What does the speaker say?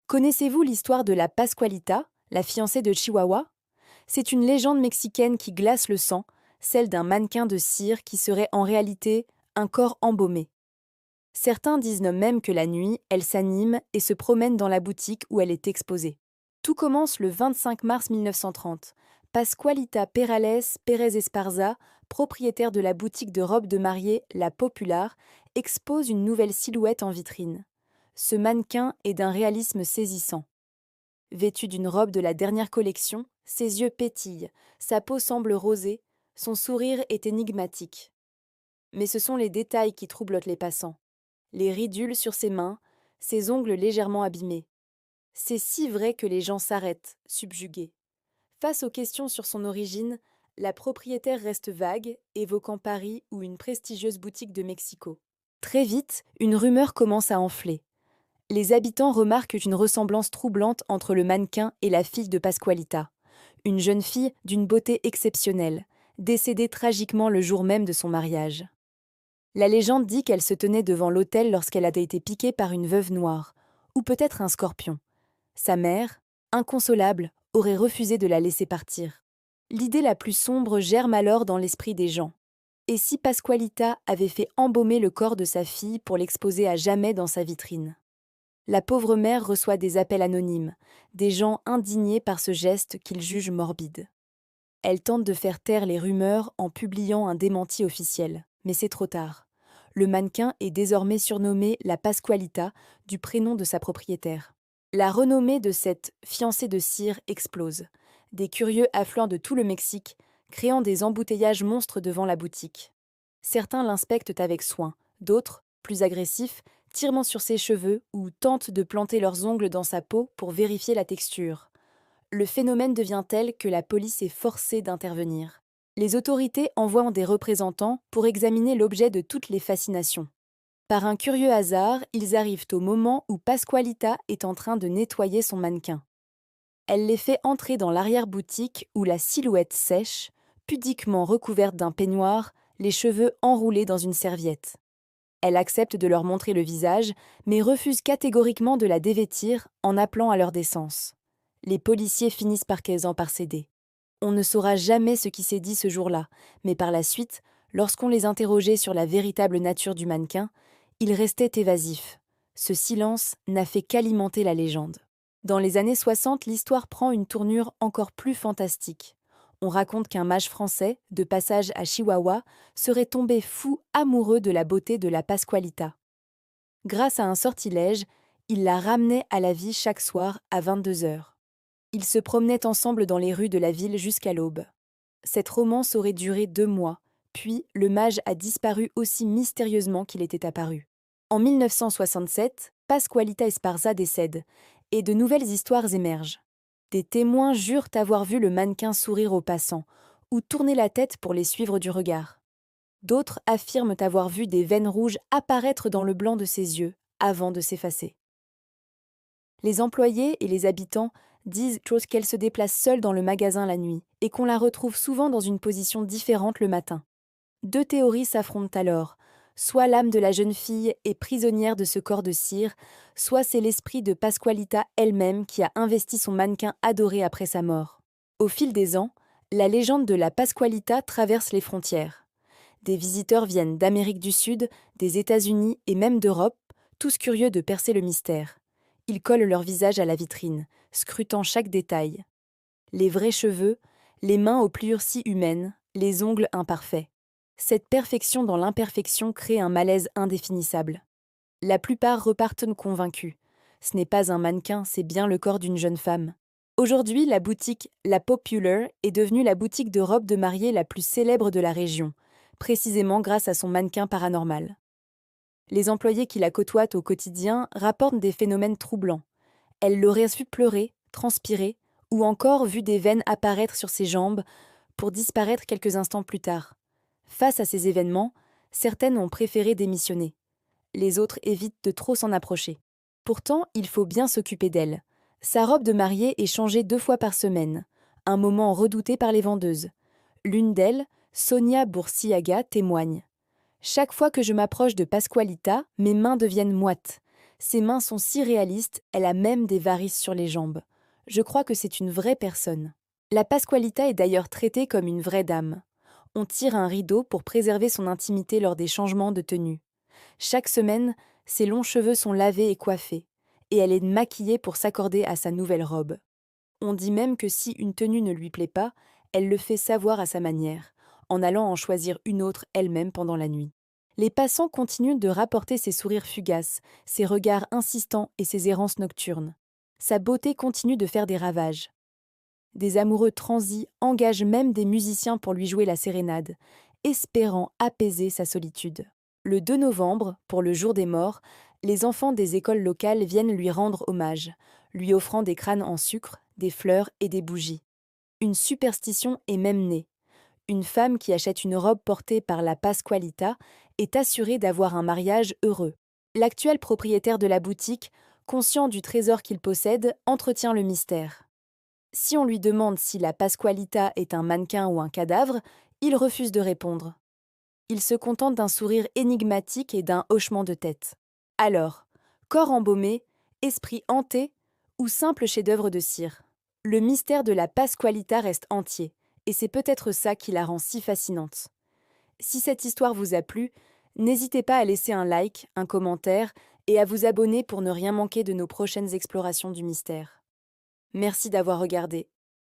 Connaissez-vous l'histoire de la Pascualita, la fiancée de Chihuahua? C'est une légende mexicaine qui glace le sang, celle d'un mannequin de cire qui serait en réalité un corps embaumé. Certains disent même que la nuit, elle s'anime et se promène dans la boutique où elle est exposée. Tout commence le 25 mars 1930. Pascualita Perales Pérez Esparza, propriétaire de la boutique de robes de mariée La Popular, expose une nouvelle silhouette en vitrine. Ce mannequin est d'un réalisme saisissant. Vêtu d'une robe de la dernière collection, ses yeux pétillent, sa peau semble rosée, son sourire est énigmatique. Mais ce sont les détails qui troublent les passants. Les ridules sur ses mains, ses ongles légèrement abîmés. C'est si vrai que les gens s'arrêtent, subjugués. Face aux questions sur son origine, la propriétaire reste vague, évoquant Paris ou une prestigieuse boutique de Mexico. Très vite, une rumeur commence à enfler. Les habitants remarquent une ressemblance troublante entre le mannequin et la fille de Pascualita, une jeune fille d'une beauté exceptionnelle, décédée tragiquement le jour même de son mariage. La légende dit qu'elle se tenait devant l'autel lorsqu'elle a été piquée par une veuve noire, ou peut-être un scorpion. Sa mère, inconsolable, aurait refusé de la laisser partir. L'idée la plus sombre germe alors dans l'esprit des gens. Et si Pascualita avait fait embaumer le corps de sa fille pour l'exposer à jamais dans sa vitrine? La pauvre mère reçoit des appels anonymes, des gens indignés par ce geste qu'ils jugent morbide. Elle tente de faire taire les rumeurs en publiant un démenti officiel, mais c'est trop tard. Le mannequin est désormais surnommé la Pascualita, du prénom de sa propriétaire. La renommée de cette fiancée de cire explose. Des curieux affluent de tout le Mexique, créant des embouteillages monstres devant la boutique. Certains l'inspectent avec soin, d'autres, plus agressifs, tirent sur ses cheveux ou tentent de planter leurs ongles dans sa peau pour vérifier la texture. Le phénomène devient tel que la police est forcée d'intervenir. Les autorités envoient des représentants pour examiner l'objet de toutes les fascinations. Par un curieux hasard, ils arrivent au moment où Pascualita est en train de nettoyer son mannequin. Elle les fait entrer dans l'arrière-boutique où la silhouette sèche, pudiquement recouverte d'un peignoir, les cheveux enroulés dans une serviette. Elle accepte de leur montrer le visage, mais refuse catégoriquement de la dévêtir en appelant à leur décence. Les policiers finissent par céder. On ne saura jamais ce qui s'est dit ce jour-là, mais par la suite, lorsqu'on les interrogeait sur la véritable nature du mannequin, ils restaient évasifs. Ce silence n'a fait qu'alimenter la légende. Dans les années 60, l'histoire prend une tournure encore plus fantastique. On raconte qu'un mage français, de passage à Chihuahua, serait tombé fou amoureux de la beauté de la Pascualita. Grâce à un sortilège, il la ramenait à la vie chaque soir à 22 heures. Ils se promenaient ensemble dans les rues de la ville jusqu'à l'aube. Cette romance aurait duré 2 mois, puis le mage a disparu aussi mystérieusement qu'il était apparu. En 1967, Pascualita Esparza décède, et de nouvelles histoires émergent. Des témoins jurent avoir vu le mannequin sourire aux passants, ou tourner la tête pour les suivre du regard. D'autres affirment avoir vu des veines rouges apparaître dans le blanc de ses yeux, avant de s'effacer. Les employés et les habitants disent qu'elle se déplace seule dans le magasin la nuit et qu'on la retrouve souvent dans une position différente le matin. 2 théories s'affrontent alors. Soit l'âme de la jeune fille est prisonnière de ce corps de cire, soit c'est l'esprit de Pascualita elle-même qui a investi son mannequin adoré après sa mort. Au fil des ans, la légende de la Pascualita traverse les frontières. Des visiteurs viennent d'Amérique du Sud, des États-Unis et même d'Europe, tous curieux de percer le mystère. Ils collent leur visage à la vitrine, scrutant chaque détail. Les vrais cheveux, les mains aux pliures si humaines, les ongles imparfaits. Cette perfection dans l'imperfection crée un malaise indéfinissable. La plupart repartent convaincus. Ce n'est pas un mannequin, c'est bien le corps d'une jeune femme. Aujourd'hui, la boutique La Popular est devenue la boutique de robes de mariée la plus célèbre de la région, précisément grâce à son mannequin paranormal. Les employés qui la côtoient au quotidien rapportent des phénomènes troublants. Elle l'aurait vu pleurer, transpirer, ou encore vu des veines apparaître sur ses jambes pour disparaître quelques instants plus tard. Face à ces événements, certaines ont préféré démissionner. Les autres évitent de trop s'en approcher. Pourtant, il faut bien s'occuper d'elle. Sa robe de mariée est changée 2 fois par semaine, un moment redouté par les vendeuses. L'une d'elles, Sonia Boursiaga, témoigne. Chaque fois que je m'approche de Pascualita, mes mains deviennent moites. Ses mains sont si réalistes, elle a même des varices sur les jambes. Je crois que c'est une vraie personne. La Pasqualita est d'ailleurs traitée comme une vraie dame. On tire un rideau pour préserver son intimité lors des changements de tenue. Chaque semaine, ses longs cheveux sont lavés et coiffés, et elle est maquillée pour s'accorder à sa nouvelle robe. On dit même que si une tenue ne lui plaît pas, elle le fait savoir à sa manière, en allant en choisir une autre elle-même pendant la nuit. Les passants continuent de rapporter ses sourires fugaces, ses regards insistants et ses errances nocturnes. Sa beauté continue de faire des ravages. Des amoureux transis engagent même des musiciens pour lui jouer la sérénade, espérant apaiser sa solitude. Le 2 novembre, pour le jour des morts, les enfants des écoles locales viennent lui rendre hommage, lui offrant des crânes en sucre, des fleurs et des bougies. Une superstition est même née. Une femme qui achète une robe portée par la Pasqualita est assurée d'avoir un mariage heureux. L'actuel propriétaire de la boutique, conscient du trésor qu'il possède, entretient le mystère. Si on lui demande si la Pasqualita est un mannequin ou un cadavre, il refuse de répondre. Il se contente d'un sourire énigmatique et d'un hochement de tête. Alors, corps embaumé, esprit hanté ou simple chef-d'œuvre de cire? Le mystère de la Pasqualita reste entier, et c'est peut-être ça qui la rend si fascinante. Si cette histoire vous a plu, n'hésitez pas à laisser un like, un commentaire et à vous abonner pour ne rien manquer de nos prochaines explorations du mystère. Merci d'avoir regardé.